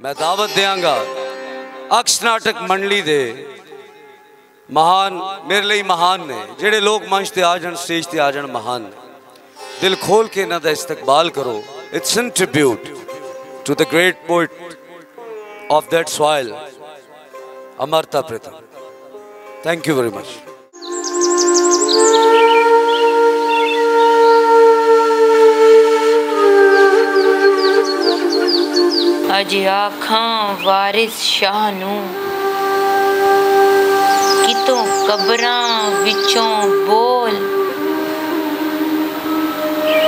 मैं दावत देंगा अक्ष नाटक मंडली दे महान मेरे लिए महान ने जेड़े लोग मंच ते आ जान स्टेज ते आ जान महान ने दिल खोल के इन्हां दा इस्तकबाल करो। It's in tribute to the great poet of that soil Amrita Pritam. Thank you very much. अज आखां वारिस शाह नू कितों कबरां विचों बोल।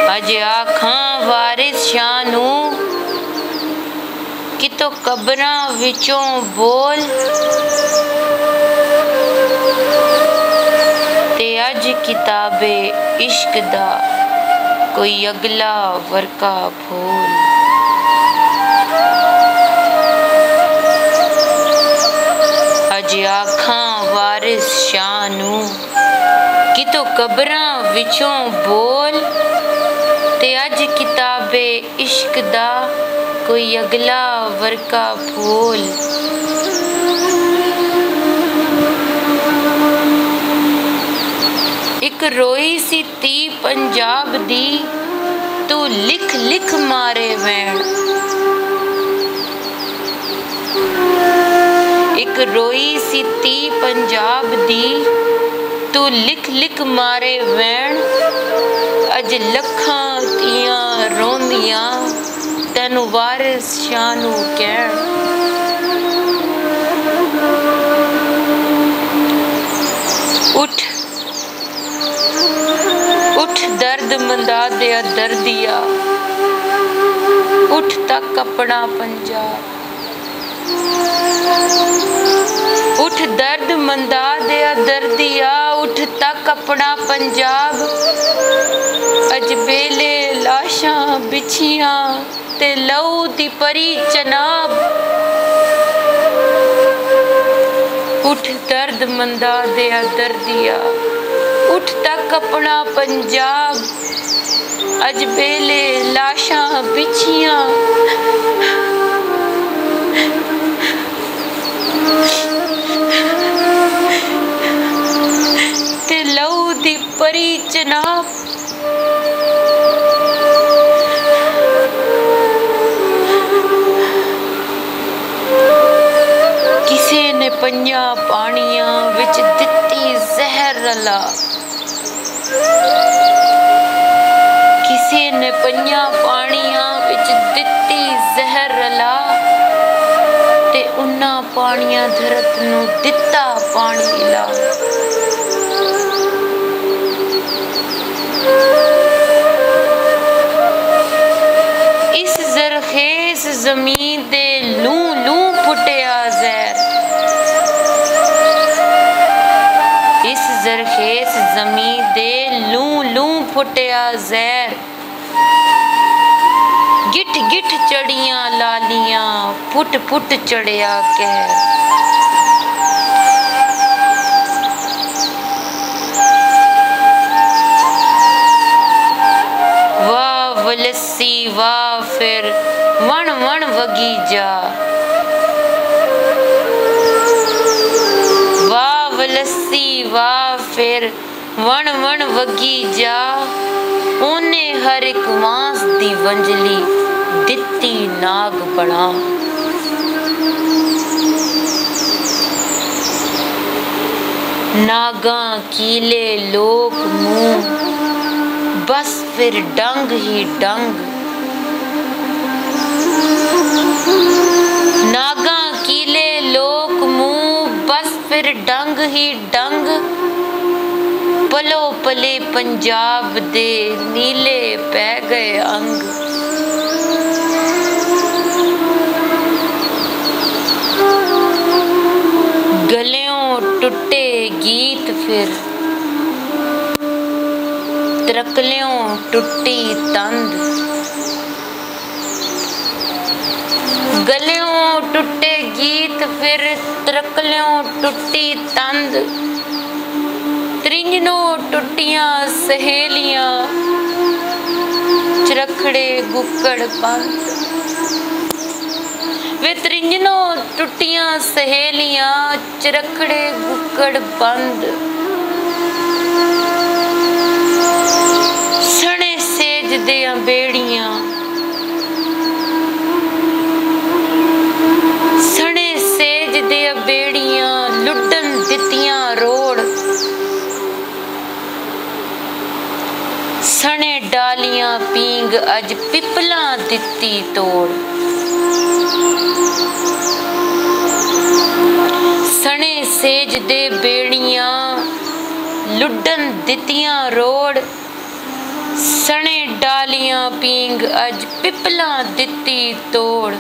अज आखां वारिस शाह नू कितों कबरां विचों बोल। ते अज किताबे इश्क दा कोई अगला वर्का फूल। अज आखां वारिस शाह नू कितों कबरां विचों बोल। ते अज किताबे इश्क दा कोई अगला वर्का फूल। एक रोई सी ती पंजाब दी तू लिख लिख मारे वैण। एक रोई सी ती पंजाब दी तू लिख लिख मारे वैण। अज लखां तियां रोंदियां तैनू वारिस शाह नू कहण। उठ उठ दर्द मंदा दिया दर्दिया उठ तक अपना पंजाब। उठ दर्द मंदा दिया दर्दिया उठ तक अपना पंजाब। अज बेले लाशां बिछियां ते लहू दी परी चनाब। उठ दर्द मंदा दिया दर्दिया उठ तक अपना पंजाब। अज बेले लाशां बिछियां ते लहू दी परी चनाब। किसे ने पंजा पानियां विच दित्ती जहर रला। किसे ने पंजा पानियां विच दित्ती जहर रला। ते उन्हां पानियां धरत नू दित्ता पानी ला। इस जरखेज जमीन दे लू लू फुटिया जहर। इस जरखेज जमीन दे लू लू फुटिया जहर। गिठ गिठ चढ़ियां लालियां फुट फुट चढ़िया कहर। वाह वलस्सी वाह फिर वण वण वगी जा। वाह वलस्सी वाह फिर वण वण वगी जा। ओने हर एक मांस दी वंजली दित्ती नाग बना। नागां कीले लोक मुंह बस फिर डंग ही डंग। नागां कीले लोक मुंह बस फिर डंग ही डंग। पलो पले पंजाब दे नीले पै गए अंग। गलियों टुटे गीत फिर त्रकलियों टुटी तंद। गलियों टुटे गीत फिर त्रकलियों टुटी तंद। त्रिंजनों टुटियां सहेलियां चरखड़े गुक्कड़ पंत। वे त्रिंजनों टुटियां सहेलियां चरखड़े गुक्कड़ बंद सने सेज दियां बेड़ियां सने सेज दियां बेड़ियां लुड्डन दित्तियां रोड़ सने डालियां पींग अज पिपलां दित्ती तोड़ सने सेज दे बेड़ियां लुड्डन दित्तियां रोड़ सने डालियां पींग अज पिपलां दित्ती तोड़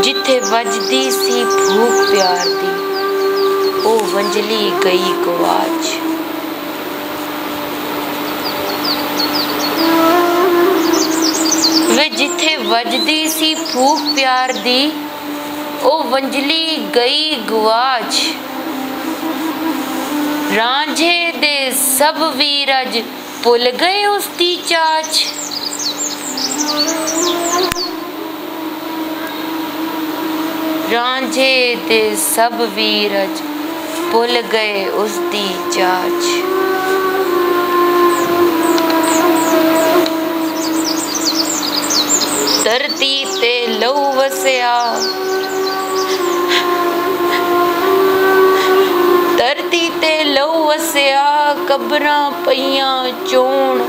जिथे वजदी सी फूक प्यार दी ओ वंजली गई गवाच वे जिथे वजदी सी फूक प्यार दी ओ वंजली गई गवाच रांझे दे सब वीरज भुल गए उसदी चाच रांझे दे सब वीरज भुल गए उसदी चाच धरती ते लहू वसिया धरती ते लहू वसिया कबरां पईयां चोण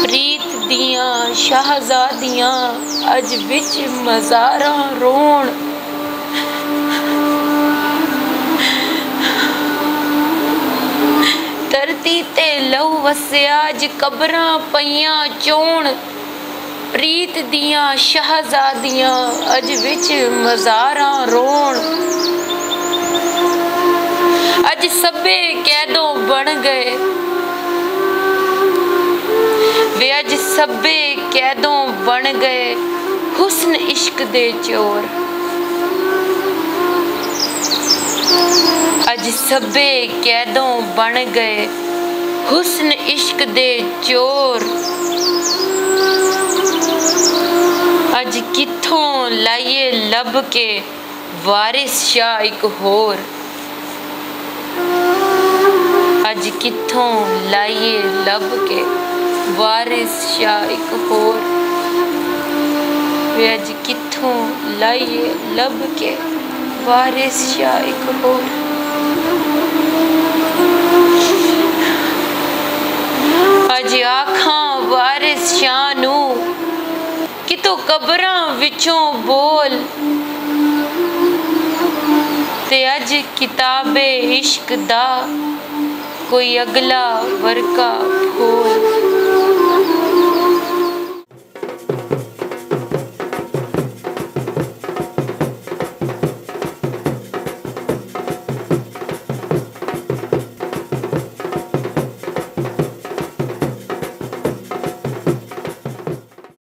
प्रीत दियां शाहजादियां अज विच मज़ारां रोण धरती ते लहू वसिया अज कबरां पईयां चोण प्रीत दियां शाहजादियां अज विच मज़ारां रोण अज सभे कैदों बन गए वे अज सभे कैदों बन गए हुस्न इश्क दे चोर अज सभे कैदों बन गए हुस्न इश्क दे चोर अज किथों लाइए लब के वारिस शाह एक होर अज किथों लाइए लब के वारिस शाह एक होर वे अज किथों लाइए लब के वारिस शाह एक होर अज आखां वारिस शाह नू कितों कबरां विचों बोल ते अज किताबे इश्क दा कोई अगला वर्का खोल